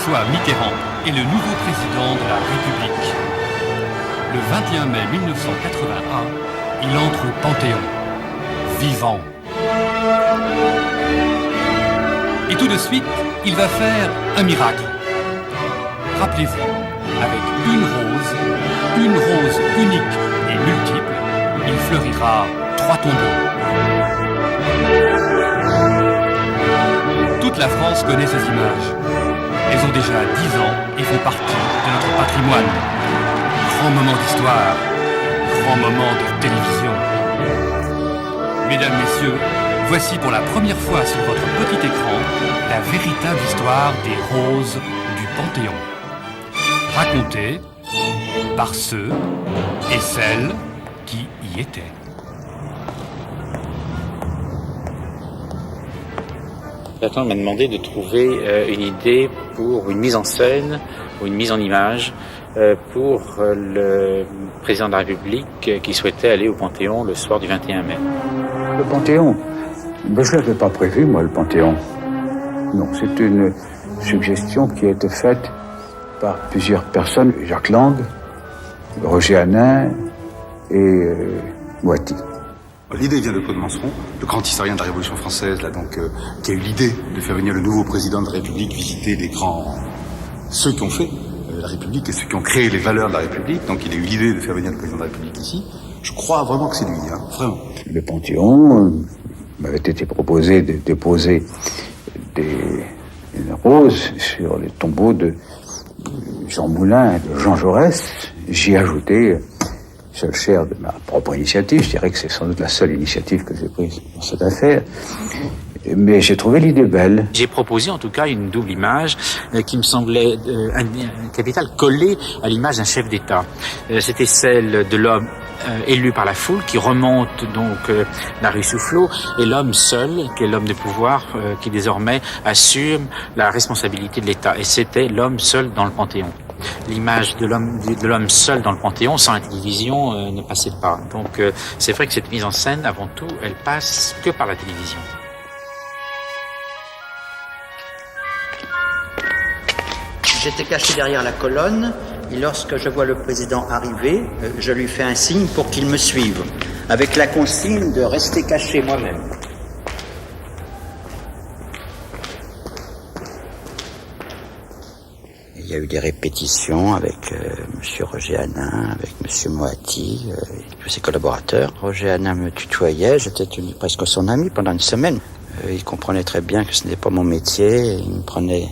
François Mitterrand est le nouveau président de la République. Le 21 mai 1981, il entre au Panthéon, vivant. Et tout de suite, il va faire un miracle. Rappelez-vous, avec une rose unique et multiple, il fleurira 3 tombeaux. Toute la France connaît ces images. Elles ont déjà 10 ans et font partie de notre patrimoine. Grand moment d'histoire, grand moment de télévision. Mesdames, Messieurs, voici pour la première fois sur votre petit écran la véritable histoire des roses du Panthéon. Racontée par ceux et celles qui y étaient. Nathan m'a demandé de trouver une idée pour une mise en scène ou une mise en image pour le président de la République qui souhaitait aller au Panthéon le soir du 21 mai. Le Panthéon, ben, je ne l'avais pas prévu, moi, le Panthéon. Non, c'est une suggestion qui a été faite par plusieurs personnes, Jacques Lang, Roger Hanin et Moiti. L'idée vient de Claude Manceron, le grand historien de la Révolution française, là, donc, qui a eu l'idée de faire venir le nouveau président de la République visiter ceux qui ont fait la République et ceux qui ont créé les valeurs de la République. Donc il a eu l'idée de faire venir le président de la République ici. Je crois vraiment que c'est lui, hein, vraiment. Le Panthéon m'avait été proposé de déposer des roses sur les tombeaux de Jean Moulin et de Jean Jaurès. J'y ai ajouté, seule chair de ma propre initiative, je dirais que c'est sans doute la seule initiative que j'ai prise dans cette affaire. Mais j'ai trouvé l'idée belle. J'ai proposé en tout cas une double image qui me semblait un capital collé à l'image d'un chef d'État. C'était celle de l'homme élu par la foule qui remonte donc la rue Soufflot et l'homme seul, qui est l'homme de pouvoir qui désormais assume la responsabilité de l'État. Et c'était l'homme seul dans le Panthéon. L'image de l'homme seul dans le Panthéon sans la télévision ne passait pas. Donc c'est vrai que cette mise en scène, avant tout, elle passe que par la télévision. J'étais caché derrière la colonne et lorsque je vois le président arriver, je lui fais un signe pour qu'il me suive, avec la consigne de rester caché moi-même. Il y a eu des répétitions avec M. Roger Hanin, avec M. Moati, tous ses collaborateurs. Roger Hanin me tutoyait, j'étais presque son ami pendant une semaine. Il comprenait très bien que ce n'était pas mon métier, il me prenait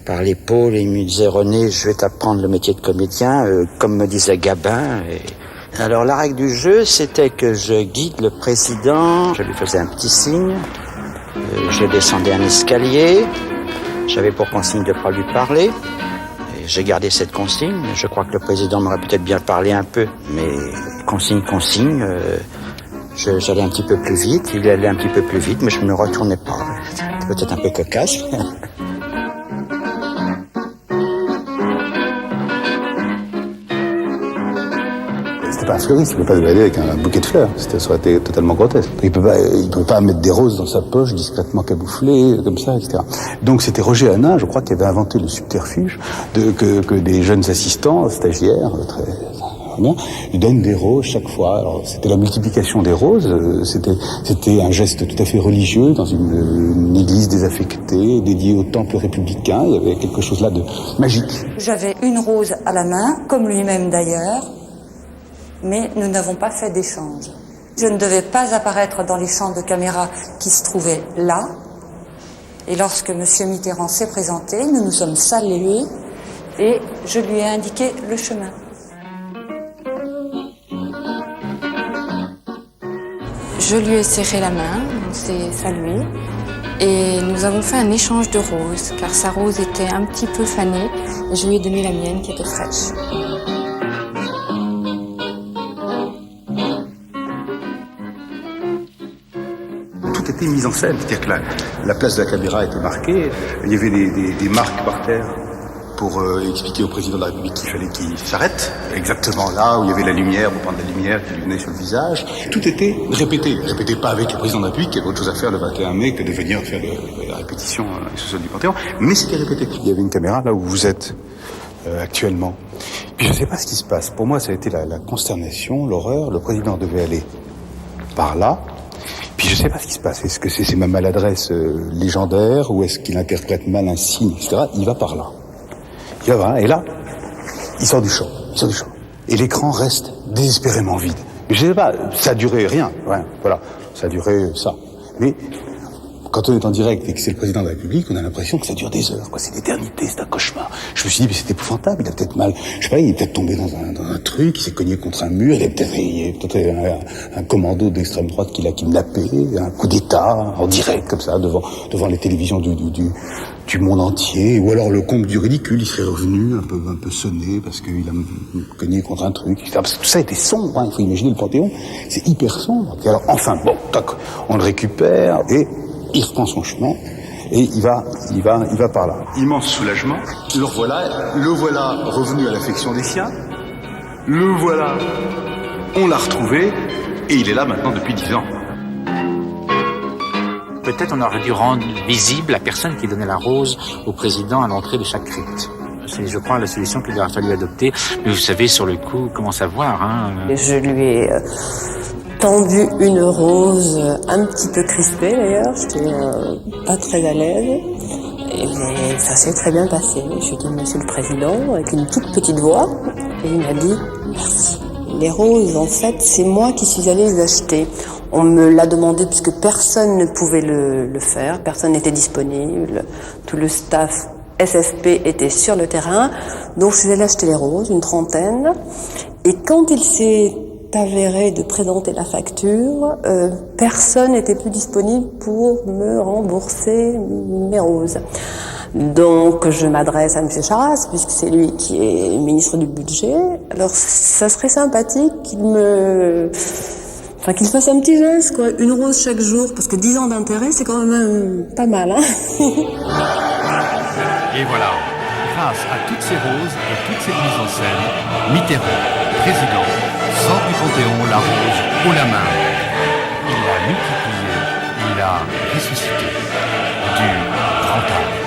par l'épaule et il me disait « René, je vais t'apprendre le métier de comédien, comme me disait Gabin. » Alors la règle du jeu, c'était que je guide le président, je lui faisais un petit signe, je descendais un escalier, j'avais pour consigne de ne pas lui parler. J'ai gardé cette consigne, je crois que le président m'aurait peut-être bien parlé un peu, mais consigne, j'allais un petit peu plus vite, il allait un petit peu plus vite, mais je ne me retournais pas. C'était peut-être un peu cocasse. C'était pas un fleuriste, il ne peut pas se balader avec un bouquet de fleurs, ça aurait été totalement grotesque. Il ne pouvait pas mettre des roses dans sa poche, discrètement camouflées, comme ça, etc. Donc c'était Roger Hanin, je crois, qui avait inventé le subterfuge que des jeunes assistants, stagiaires, très bien, lui donnent des roses chaque fois. Alors c'était la multiplication des roses, c'était un geste tout à fait religieux dans une église désaffectée, dédiée au temple républicain, il y avait quelque chose là de magique. J'avais une rose à la main, comme lui-même d'ailleurs, mais nous n'avons pas fait d'échange. Je ne devais pas apparaître dans les champs de caméra qui se trouvaient là. Et lorsque M. Mitterrand s'est présenté, nous nous sommes salués et je lui ai indiqué le chemin. Je lui ai serré la main, on s'est salué et nous avons fait un échange de roses car sa rose était un petit peu fanée et je lui ai donné la mienne qui était fraîche. Tout était mis en scène, c'est-à-dire que la place de la caméra était marquée, il y avait des marques par terre pour expliquer au président de la République qu'il fallait qu'il s'arrête, exactement là où il y avait la lumière, pour prendre la lumière qui lui venait sur le visage. Tout était répété. Répété pas avec le président de la République, qui avait autre chose à faire le 21 mai que de venir faire la répétition sous du Panthéon, mais c'était répété. Il y avait une caméra là où vous êtes actuellement. Puis je sais pas ce qui se passe. Pour moi, ça a été la consternation, l'horreur. Le président devait aller par là. Puis je sais pas ce qui se passe. Est-ce que c'est ma maladresse légendaire ou est-ce qu'il interprète mal un signe, etc. Il va par là. Il va par là. Et là, il sort du champ. Et l'écran reste désespérément vide. Mais je sais pas, ça a duré rien. Ouais, voilà, ça a duré ça. Mais quand on est en direct et que c'est le président de la République, on a l'impression que ça dure des heures, quoi. C'est l'éternité, c'est un cauchemar. Je me suis dit, mais c'est épouvantable, il a peut-être mal. Je sais pas, il est peut-être tombé dans un truc, il s'est cogné contre un mur, il y a peut-être un commando d'extrême droite qui l'a kidnappé, un coup d'État, en direct, comme ça, devant les télévisions du monde entier. Ou alors le comble du ridicule, il serait revenu un peu sonné parce qu'il a cogné contre un truc. Parce que tout ça était sombre, hein. Il faut imaginer le Panthéon. C'est hyper sombre. Et alors, enfin, bon, tac, on le récupère et il reprend son chemin et il va par là. Immense soulagement. Le voilà revenu à l'affection des siens. Le voilà, on l'a retrouvé et il est là maintenant depuis 10 ans. Peut-être on aurait dû rendre visible la personne qui donnait la rose au président à l'entrée de chaque crypte. C'est, je crois, la solution qu'il aurait fallu adopter. Mais vous savez, sur le coup, comment savoir, hein. Je lui ai tendu une rose un petit peu crispée d'ailleurs, j'étais pas très à l'aise, mais ça s'est très bien passé. J'ai dit Monsieur le Président avec une toute petite voix et il m'a dit merci. Les roses, en fait, c'est moi qui suis allée les acheter. On me l'a demandé puisque personne ne pouvait le faire, personne n'était disponible, tout le staff SFP était sur le terrain, donc je suis allée acheter les roses, une trentaine, et quand il s'est avéré de présenter la facture, personne n'était plus disponible pour me rembourser mes roses. Donc je m'adresse à M. Charras, puisque c'est lui qui est ministre du budget. Alors ça serait sympathique qu'il fasse un petit geste, quoi, une rose chaque jour, parce que 10 ans d'intérêt, c'est quand même pas mal, hein. Et voilà, grâce à toutes ces roses et toute cette mise en scène, Mitterrand, président, sort du Panthéon la rose haut la main. Il l'a multipliée, il l'a ressuscité du grand âge.